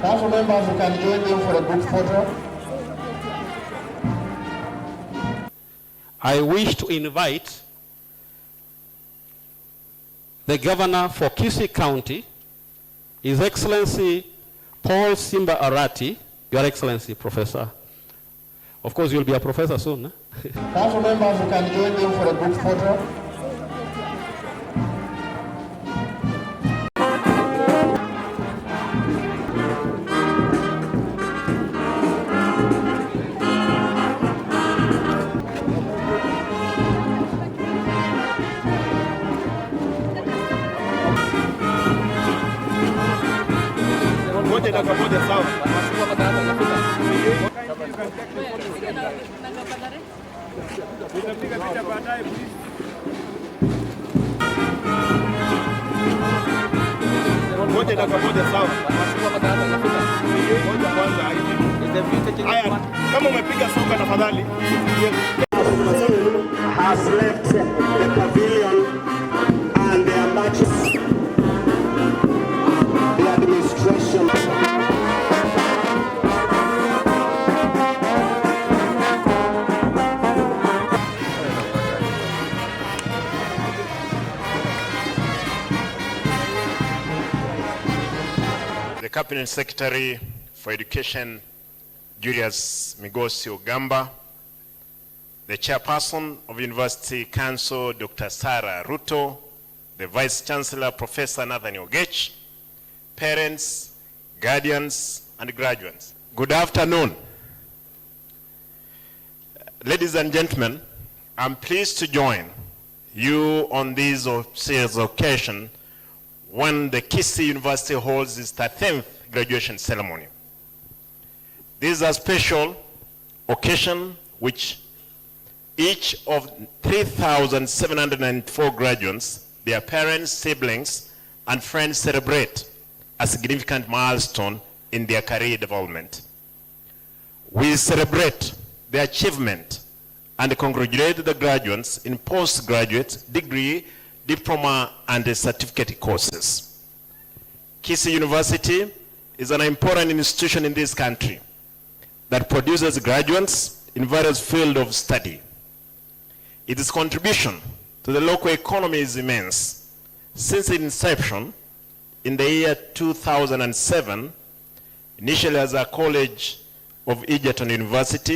Council members, who can join them for a group photo. I wish to invite the governor for Kisii County, His Excellency Paul Simba Arati. Your Excellency, Professor. Of course, you'll be a professor soon. Eh? Council members, who can join them for a group photo. Kama umepiga soka tafadhali. Has left the pavilion and they are marching the administration. The Cabinet Secretary for Education, Julius Migosi Ogamba, the Chairperson of University Council, Dr. Sarah Ruto, the Vice Chancellor, Professor Nathan Ogech, parents, guardians, and graduates. Good afternoon. Ladies and gentlemen, I'm pleased to join you on this auspicious occasion when the Kisii University holds its 13th graduation ceremony. This is a special occasion which each of 3,794 graduates, their parents, siblings, and friends celebrate a significant milestone in their career development. We celebrate the achievement and congratulate the graduates in postgraduate, degree, diploma, and certificate courses. Kisii University is an important institution in this country that produces graduates in various fields of study. Its contribution to the local economy is immense. Since its inception in the year 2007, initially as a college of Egerton University,